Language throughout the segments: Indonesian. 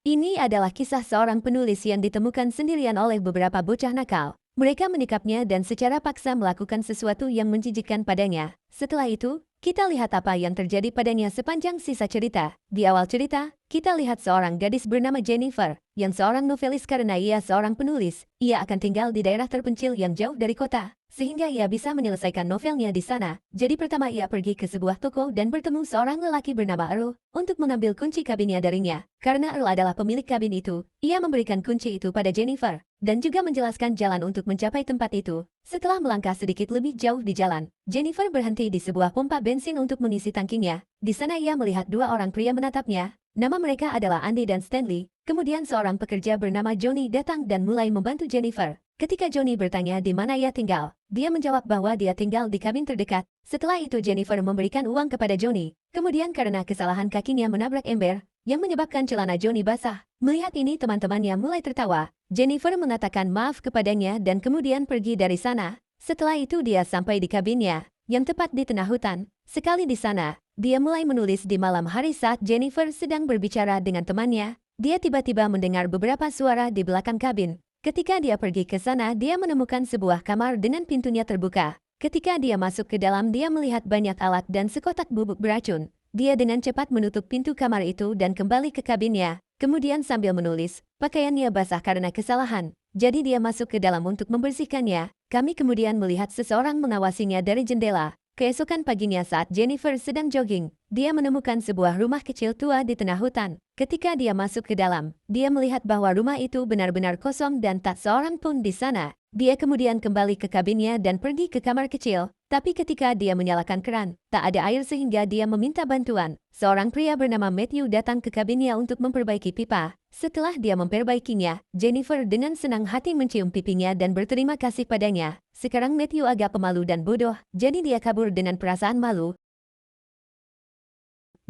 Ini adalah kisah seorang penulis yang ditemukan sendirian oleh beberapa bocah nakal. Mereka menikapnya dan secara paksa melakukan sesuatu yang menjijikkan padanya. Setelah itu, kita lihat apa yang terjadi padanya sepanjang sisa cerita. Di awal cerita, kita lihat seorang gadis bernama Jennifer, yang seorang novelis karena ia seorang penulis. Ia akan tinggal di daerah terpencil yang jauh dari kota, sehingga ia bisa menyelesaikan novelnya di sana. Jadi pertama ia pergi ke sebuah toko dan bertemu seorang lelaki bernama Earl untuk mengambil kunci kabinnya darinya. Karena Earl adalah pemilik kabin itu, ia memberikan kunci itu pada Jennifer, dan juga menjelaskan jalan untuk mencapai tempat itu. Setelah melangkah sedikit lebih jauh di jalan, Jennifer berhenti di sebuah pompa bensin untuk mengisi tangkinya. Di sana ia melihat dua orang pria menatapnya. Nama mereka adalah Andy dan Stanley. Kemudian seorang pekerja bernama Johnny datang dan mulai membantu Jennifer. Ketika Johnny bertanya di mana ia tinggal, dia menjawab bahwa dia tinggal di kabin terdekat. Setelah itu Jennifer memberikan uang kepada Johnny. Kemudian karena kesalahan kakinya menabrak ember, yang menyebabkan celana Johnny basah. Melihat ini teman-temannya mulai tertawa. Jennifer mengatakan maaf kepadanya dan kemudian pergi dari sana. Setelah itu dia sampai di kabinnya, yang tepat di tengah hutan. Sekali di sana, dia mulai menulis di malam hari saat Jennifer sedang berbicara dengan temannya. Dia tiba-tiba mendengar beberapa suara di belakang kabin. Ketika dia pergi ke sana, dia menemukan sebuah kamar dengan pintunya terbuka. Ketika dia masuk ke dalam, dia melihat banyak alat dan sekotak bubuk beracun. Dia dengan cepat menutup pintu kamar itu dan kembali ke kabinnya. Kemudian sambil menulis, pakaiannya basah karena kesalahan. Jadi dia masuk ke dalam untuk membersihkannya. Kami kemudian melihat seseorang mengawasinya dari jendela. Keesokan paginya saat Jennifer sedang jogging, dia menemukan sebuah rumah kecil tua di tengah hutan. Ketika dia masuk ke dalam, dia melihat bahwa rumah itu benar-benar kosong dan tak seorang pun di sana. Dia kemudian kembali ke kabinnya dan pergi ke kamar kecil. Tapi ketika dia menyalakan keran, tak ada air sehingga dia meminta bantuan. Seorang pria bernama Matthew datang ke kabinnya untuk memperbaiki pipa. Setelah dia memperbaikinya, Jennifer dengan senang hati mencium pipinya dan berterima kasih padanya. Sekarang Matthew agak pemalu dan bodoh, jadi dia kabur dengan perasaan malu.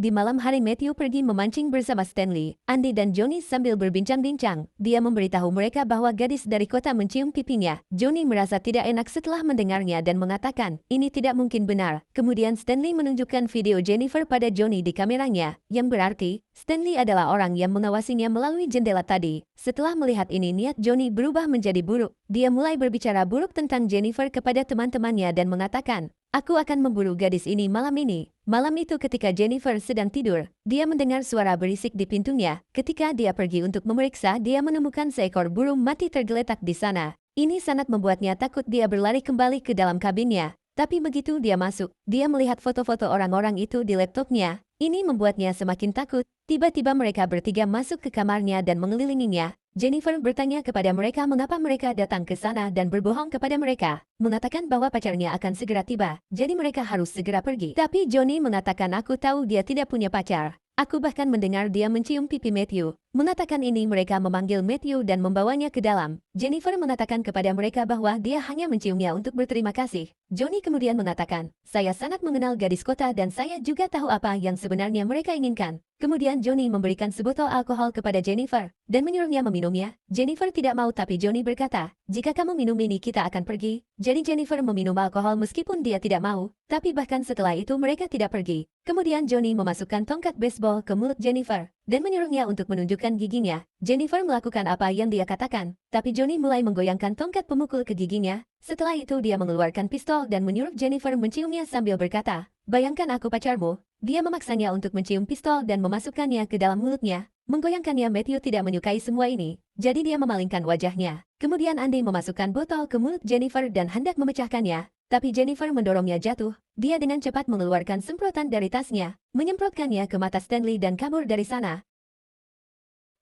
Di malam hari Matthew pergi memancing bersama Stanley, Andy dan Johnny sambil berbincang-bincang. Dia memberitahu mereka bahwa gadis dari kota mencium pipinya. Johnny merasa tidak enak setelah mendengarnya dan mengatakan, ini tidak mungkin benar. Kemudian Stanley menunjukkan video Jennifer pada Johnny di kameranya, yang berarti, Stanley adalah orang yang mengawasinya melalui jendela tadi. Setelah melihat ini niat Johnny berubah menjadi buruk. Dia mulai berbicara buruk tentang Jennifer kepada teman-temannya dan mengatakan, aku akan memburu gadis ini malam ini. Malam itu ketika Jennifer sedang tidur, dia mendengar suara berisik di pintunya. Ketika dia pergi untuk memeriksa, dia menemukan seekor burung mati tergeletak di sana. Ini sangat membuatnya takut. Dia berlari kembali ke dalam kabinnya. Tapi begitu dia masuk, dia melihat foto-foto orang-orang itu di laptopnya. Ini membuatnya semakin takut. Tiba-tiba mereka bertiga masuk ke kamarnya dan mengelilinginya. Jennifer bertanya kepada mereka mengapa mereka datang ke sana dan berbohong kepada mereka, mengatakan bahwa pacarnya akan segera tiba, jadi mereka harus segera pergi. Tapi Johnny mengatakan aku tahu dia tidak punya pacar. Aku bahkan mendengar dia mencium pipi Matthew. Mengatakan ini mereka memanggil Matthew dan membawanya ke dalam. Jennifer mengatakan kepada mereka bahwa dia hanya menciumnya untuk berterima kasih. Johnny kemudian mengatakan, saya sangat mengenal gadis kota dan saya juga tahu apa yang sebenarnya mereka inginkan. Kemudian Johnny memberikan sebotol alkohol kepada Jennifer dan menyuruhnya meminumnya. Jennifer tidak mau tapi Johnny berkata, jika kamu minum ini kita akan pergi. Jadi Jennifer meminum alkohol meskipun dia tidak mau, tapi bahkan setelah itu mereka tidak pergi. Kemudian Johnny memasukkan tongkat baseball ke mulut Jennifer dan menyuruhnya untuk menunjukkan giginya. Jennifer melakukan apa yang dia katakan, tapi Johnny mulai menggoyangkan tongkat pemukul ke giginya. Setelah itu dia mengeluarkan pistol dan menyuruh Jennifer menciumnya sambil berkata, bayangkan aku pacarmu. Dia memaksanya untuk mencium pistol dan memasukkannya ke dalam mulutnya. Menggoyangkannya Matthew tidak menyukai semua ini, jadi dia memalingkan wajahnya. Kemudian Andy memasukkan botol ke mulut Jennifer dan hendak memecahkannya. Tapi Jennifer mendorongnya jatuh. Dia dengan cepat mengeluarkan semprotan dari tasnya, menyemprotkannya ke mata Stanley dan kabur dari sana.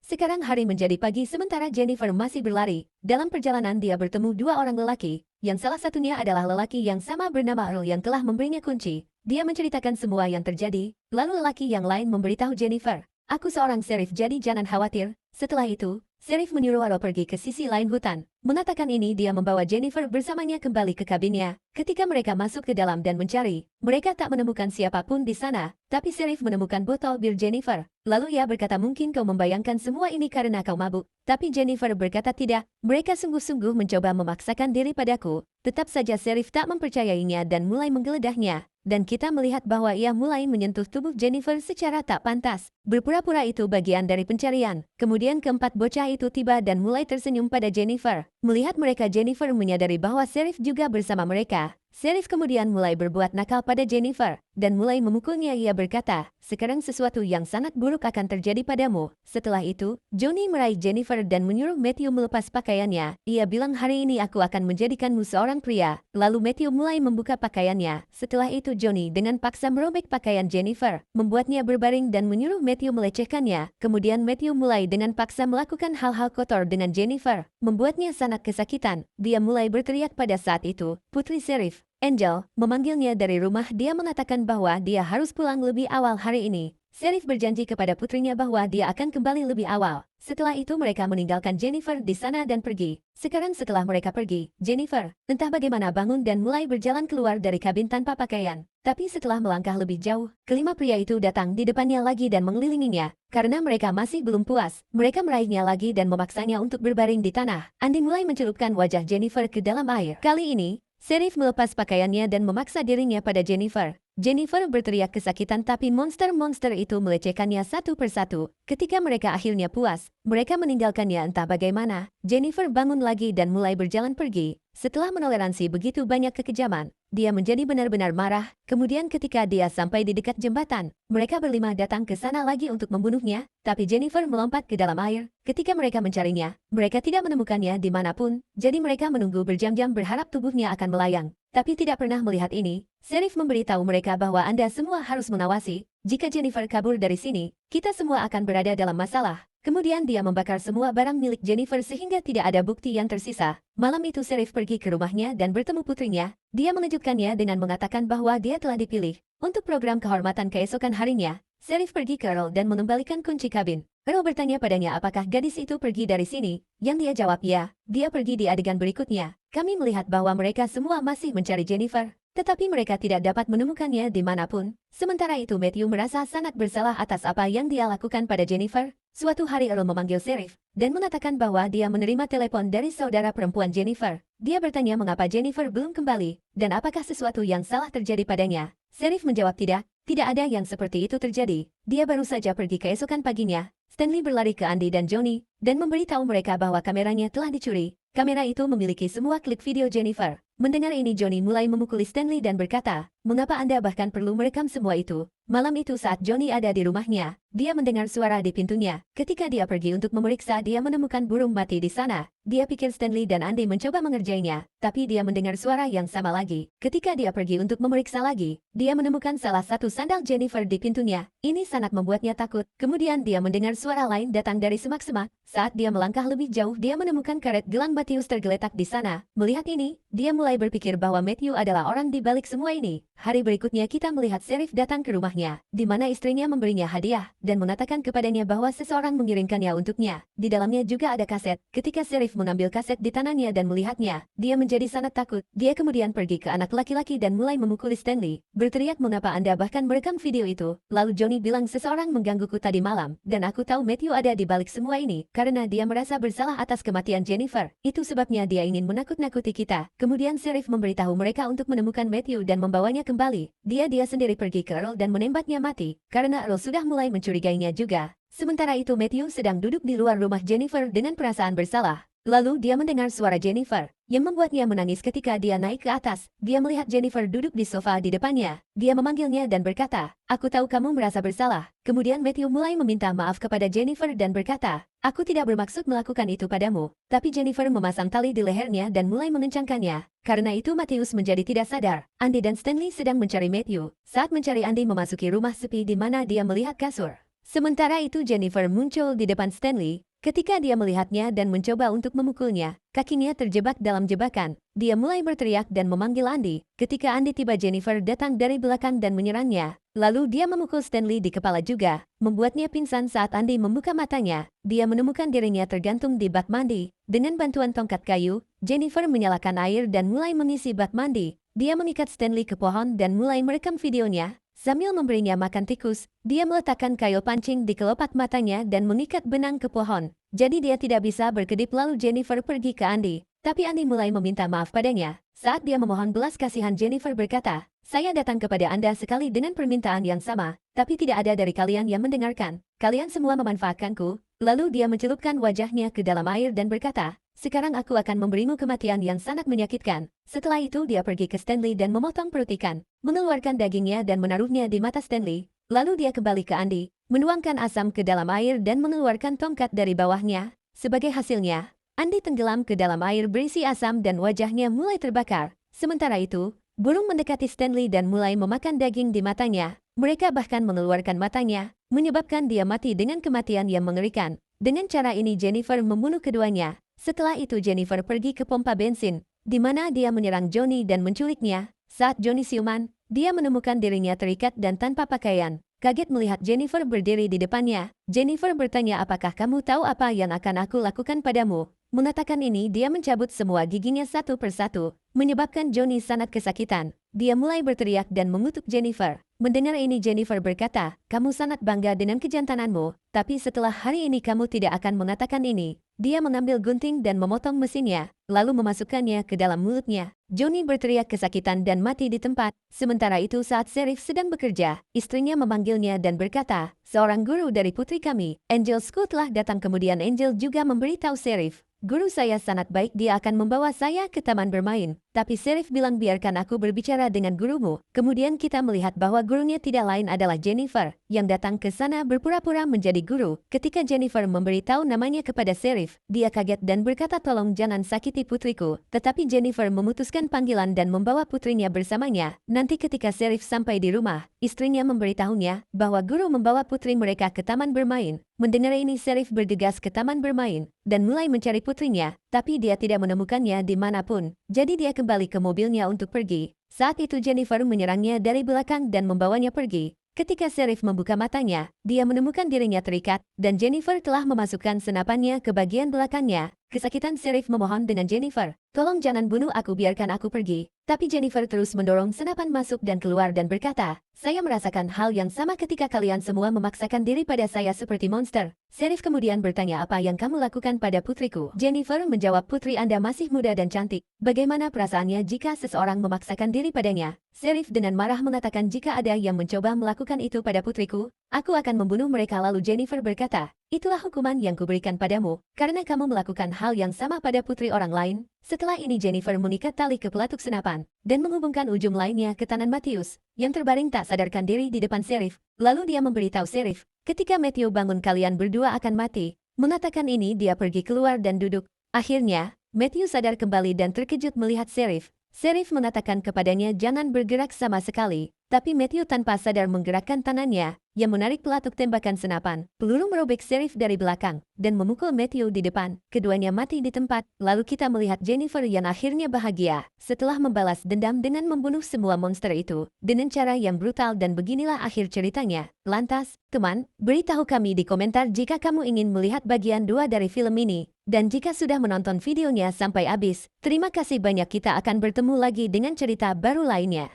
Sekarang hari menjadi pagi sementara Jennifer masih berlari. Dalam perjalanan dia bertemu dua orang lelaki, yang salah satunya adalah lelaki yang sama bernama Earl yang telah memberinya kunci. Dia menceritakan semua yang terjadi, lalu lelaki yang lain memberitahu Jennifer, aku seorang sheriff jadi jangan khawatir. Setelah itu, sheriff menyuruh Earl pergi ke sisi lain hutan. Mengatakan ini dia membawa Jennifer bersamanya kembali ke kabinnya. Ketika mereka masuk ke dalam dan mencari, mereka tak menemukan siapapun di sana. Tapi sheriff menemukan botol bir Jennifer. Lalu ia berkata mungkin kau membayangkan semua ini karena kau mabuk. Tapi Jennifer berkata tidak, mereka sungguh-sungguh mencoba memaksakan diri padaku. Tetap saja sheriff tak mempercayainya dan mulai menggeledahnya. dan kita melihat bahwa ia mulai menyentuh tubuh Jennifer secara tak pantas. Berpura-pura itu bagian dari pencarian. Kemudian keempat bocah itu tiba dan mulai tersenyum pada Jennifer. Melihat mereka, Jennifer menyadari bahwa Sheriff juga bersama mereka. Sheriff kemudian mulai berbuat nakal pada Jennifer dan mulai memukulnya. Ia berkata, "Sekarang sesuatu yang sangat buruk akan terjadi padamu." Setelah itu, Johnny meraih Jennifer dan menyuruh Matthew melepas pakaiannya. Ia bilang, "Hari ini aku akan menjadikanmu seorang pria." Lalu Matthew mulai membuka pakaiannya. Setelah itu Johnny dengan paksa merobek pakaian Jennifer, membuatnya berbaring dan menyuruh Matthew melecehkannya. Kemudian Matthew mulai dengan paksa melakukan hal-hal kotor dengan Jennifer, membuatnya sangat kesakitan. Dia mulai berteriak pada saat itu. Putri Sheriff, Angel, memanggilnya dari rumah. Dia mengatakan bahwa dia harus pulang lebih awal hari ini. Sheriff berjanji kepada putrinya bahwa dia akan kembali lebih awal. Setelah itu mereka meninggalkan Jennifer di sana dan pergi. Sekarang setelah mereka pergi, Jennifer, entah bagaimana bangun dan mulai berjalan keluar dari kabin tanpa pakaian. Tapi setelah melangkah lebih jauh, kelima pria itu datang di depannya lagi dan mengelilinginya. Karena mereka masih belum puas, mereka meraihnya lagi dan memaksanya untuk berbaring di tanah. Andy mulai mencelupkan wajah Jennifer ke dalam air. Kali ini, Sheriff melepas pakaiannya dan memaksa dirinya pada Jennifer. Jennifer berteriak kesakitan, tapi monster-monster itu melecehkannya satu persatu. Ketika mereka akhirnya puas, mereka meninggalkannya entah bagaimana. Jennifer bangun lagi dan mulai berjalan pergi. Setelah menoleransi begitu banyak kekejaman, dia menjadi benar-benar marah. Kemudian ketika dia sampai di dekat jembatan, mereka berlima datang ke sana lagi untuk membunuhnya, tapi Jennifer melompat ke dalam air. Ketika mereka mencarinya, mereka tidak menemukannya dimanapun, jadi mereka menunggu berjam-jam berharap tubuhnya akan melayang. Tapi tidak pernah melihat ini. Sheriff memberitahu mereka bahwa Anda semua harus mengawasi. Jika Jennifer kabur dari sini, kita semua akan berada dalam masalah. Kemudian dia membakar semua barang milik Jennifer sehingga tidak ada bukti yang tersisa. Malam itu Sheriff pergi ke rumahnya dan bertemu putrinya. Dia mengejutkannya dengan mengatakan bahwa dia telah dipilih untuk program kehormatan keesokan harinya. Sheriff pergi ke Earl dan mengembalikan kunci kabin. Earl bertanya padanya apakah gadis itu pergi dari sini. Yang dia jawab ya. Dia pergi di adegan berikutnya. Kami melihat bahwa mereka semua masih mencari Jennifer, tetapi mereka tidak dapat menemukannya dimanapun. Sementara itu Matthew merasa sangat bersalah atas apa yang dia lakukan pada Jennifer. Suatu hari Earl memanggil Sheriff dan mengatakan bahwa dia menerima telepon dari saudara perempuan Jennifer. Dia bertanya mengapa Jennifer belum kembali dan apakah sesuatu yang salah terjadi padanya. Sheriff menjawab tidak ada yang seperti itu terjadi. Dia baru saja pergi keesokan paginya. Stanley berlari ke Andy dan Johnny dan memberitahu mereka bahwa kameranya telah dicuri. Kamera itu memiliki semua klip video Jennifer. Mendengar ini Johnny mulai memukuli Stanley dan berkata, "Mengapa Anda bahkan perlu merekam semua itu?" Malam itu saat Johnny ada di rumahnya, dia mendengar suara di pintunya. Ketika dia pergi untuk memeriksa, dia menemukan burung mati di sana. Dia pikir Stanley dan Andy mencoba mengerjainya, tapi dia mendengar suara yang sama lagi. Ketika dia pergi untuk memeriksa lagi, dia menemukan salah satu sandal Jennifer di pintunya. Ini sangat membuatnya takut. Kemudian dia mendengar suara lain datang dari semak-semak. Saat dia melangkah lebih jauh, dia menemukan karet gelang Matthews tergeletak di sana. Melihat ini, dia mulai berpikir bahwa Matthew adalah orang di balik semua ini. Hari berikutnya kita melihat Sheriff datang ke rumahnya, di mana istrinya memberinya hadiah, dan mengatakan kepadanya bahwa seseorang mengirimkannya untuknya. Di dalamnya juga ada kaset. Ketika Sheriff mengambil kaset di tangannya dan melihatnya, dia menjadi sangat takut. Dia kemudian pergi ke anak laki-laki dan mulai memukuli Stanley, berteriak, "Mengapa Anda bahkan merekam video itu?" Lalu Johnny bilang, "Seseorang menggangguku tadi malam, dan aku tahu Matthew ada di balik semua ini, karena dia merasa bersalah atas kematian Jennifer. Itu sebabnya dia ingin menakut-nakuti kita." Kemudian Sheriff memberitahu mereka untuk menemukan Matthew dan membawanya kembali. Dia sendiri pergi ke Earl dan menembaknya mati, karena Earl sudah mulai mencurigainya juga. Sementara itu Matthew sedang duduk di luar rumah Jennifer dengan perasaan bersalah. Lalu dia mendengar suara Jennifer, yang membuatnya menangis. Ketika dia naik ke atas, dia melihat Jennifer duduk di sofa di depannya. Dia memanggilnya dan berkata, "Aku tahu kamu merasa bersalah." Kemudian Matthew mulai meminta maaf kepada Jennifer dan berkata, "Aku tidak bermaksud melakukan itu padamu." Tapi Jennifer memasang tali di lehernya dan mulai mengencangkannya. Karena itu Matthews menjadi tidak sadar. Andy dan Stanley sedang mencari Matthew. Saat mencari, Andy memasuki rumah sepi di mana dia melihat kasur. Sementara itu Jennifer muncul di depan Stanley. Ketika dia melihatnya dan mencoba untuk memukulnya, kakinya terjebak dalam jebakan. Dia mulai berteriak dan memanggil Andy. Ketika Andy tiba, Jennifer datang dari belakang dan menyerangnya. Lalu dia memukul Stanley di kepala juga, membuatnya pingsan. Saat Andy membuka matanya, dia menemukan dirinya tergantung di bak mandi. Dengan bantuan tongkat kayu, Jennifer menyalakan air dan mulai mengisi bak mandi. Dia mengikat Stanley ke pohon dan mulai merekam videonya. Sambil memberinya makan tikus, dia meletakkan kail pancing di kelopak matanya dan mengikat benang ke pohon. Jadi dia tidak bisa berkedip lalu Jennifer pergi ke Andy. Tapi Andy mulai meminta maaf padanya. Saat dia memohon belas kasihan Jennifer berkata, "Saya datang kepada Anda sekali dengan permintaan yang sama, tapi tidak ada dari kalian yang mendengarkan. Kalian semua memanfaatkanku." Lalu dia mencelupkan wajahnya ke dalam air dan berkata, "Sekarang aku akan memberimu kematian yang sangat menyakitkan." Setelah itu dia pergi ke Stanley dan memotong perut ikan, mengeluarkan dagingnya dan menaruhnya di mata Stanley. Lalu dia kembali ke Andy, menuangkan asam ke dalam air dan mengeluarkan tongkat dari bawahnya. Sebagai hasilnya, Andy tenggelam ke dalam air berisi asam dan wajahnya mulai terbakar. Sementara itu, burung mendekati Stanley dan mulai memakan daging di matanya. Mereka bahkan mengeluarkan matanya, menyebabkan dia mati dengan kematian yang mengerikan. Dengan cara ini Jennifer membunuh keduanya. Setelah itu Jennifer pergi ke pompa bensin, di mana dia menyerang Johnny dan menculiknya. Saat Johnny siuman, dia menemukan dirinya terikat dan tanpa pakaian. Kaget melihat Jennifer berdiri di depannya. Jennifer bertanya, "Apakah kamu tahu apa yang akan aku lakukan padamu?" Mengatakan ini, dia mencabut semua giginya satu persatu, menyebabkan Johnny sangat kesakitan. Dia mulai berteriak dan mengutuk Jennifer. Mendengar ini Jennifer berkata, "Kamu sangat bangga dengan kejantananmu, tapi setelah hari ini kamu tidak akan mengatakan ini." Dia mengambil gunting dan memotong mesinnya, lalu memasukkannya ke dalam mulutnya. Johnny berteriak kesakitan dan mati di tempat. Sementara itu saat Sheriff sedang bekerja, istrinya memanggilnya dan berkata, "Seorang guru dari putri kami, Angel Scout telah datang." Kemudian Angel juga memberitahu Sheriff, "Guru saya sangat baik, dia akan membawa saya ke taman bermain." Tapi Sheriff bilang, "Biarkan aku berbicara dengan gurumu." Kemudian kita melihat bahwa gurunya tidak lain adalah Jennifer, yang datang ke sana berpura-pura menjadi guru. Ketika Jennifer memberitahu namanya kepada Sheriff, dia kaget dan berkata, "Tolong jangan sakiti putriku." Tetapi Jennifer memutuskan panggilan dan membawa putrinya bersamanya. Nanti ketika Sheriff sampai di rumah, istrinya memberitahunya bahwa guru membawa putri mereka ke taman bermain. Mendengar ini Sheriff bergegas ke taman bermain dan mulai mencari putrinya, tapi dia tidak menemukannya dimanapun. Jadi dia kembali ke mobilnya untuk pergi. Saat itu Jennifer menyerangnya dari belakang dan membawanya pergi. Ketika Sheriff membuka matanya, dia menemukan dirinya terikat dan Jennifer telah memasukkan senapannya ke bagian belakangnya. Kesakitan Sheriff memohon dengan Jennifer, "Tolong jangan bunuh aku, biarkan aku pergi." Tapi Jennifer terus mendorong senapan masuk dan keluar dan berkata, "Saya merasakan hal yang sama ketika kalian semua memaksakan diri pada saya seperti monster." Sheriff kemudian bertanya, "Apa yang kamu lakukan pada putriku?" Jennifer menjawab, "Putri Anda masih muda dan cantik. Bagaimana perasaannya jika seseorang memaksakan diri padanya?" Sheriff dengan marah mengatakan, "Jika ada yang mencoba melakukan itu pada putriku, aku akan membunuh mereka." Lalu Jennifer berkata, "Itulah hukuman yang kuberikan padamu, karena kamu melakukan hal yang sama pada putri orang lain." Setelah ini Jennifer mengikat tali ke pelatuk senapan, dan menghubungkan ujung lainnya ke tangan Matthews, yang terbaring tak sadarkan diri di depan Sheriff. Lalu dia memberitahu Sheriff, "Ketika Matthew bangun kalian berdua akan mati." Mengatakan ini dia pergi keluar dan duduk. Akhirnya, Matthew sadar kembali dan terkejut melihat Sheriff. Sheriff mengatakan kepadanya jangan bergerak sama sekali, tapi Matthew tanpa sadar menggerakkan tangannya, yang menarik pelatuk tembakan senapan. Peluru merobek Sheriff dari belakang, dan memukul Matthew di depan. Keduanya mati di tempat. Lalu kita melihat Jennifer yang akhirnya bahagia, setelah membalas dendam dengan membunuh semua monster itu, dengan cara yang brutal, dan beginilah akhir ceritanya. Lantas, teman, beritahu kami di komentar jika kamu ingin melihat bagian 2 dari film ini. Dan jika sudah menonton videonya sampai habis, terima kasih banyak, kita akan bertemu lagi dengan cerita baru lainnya.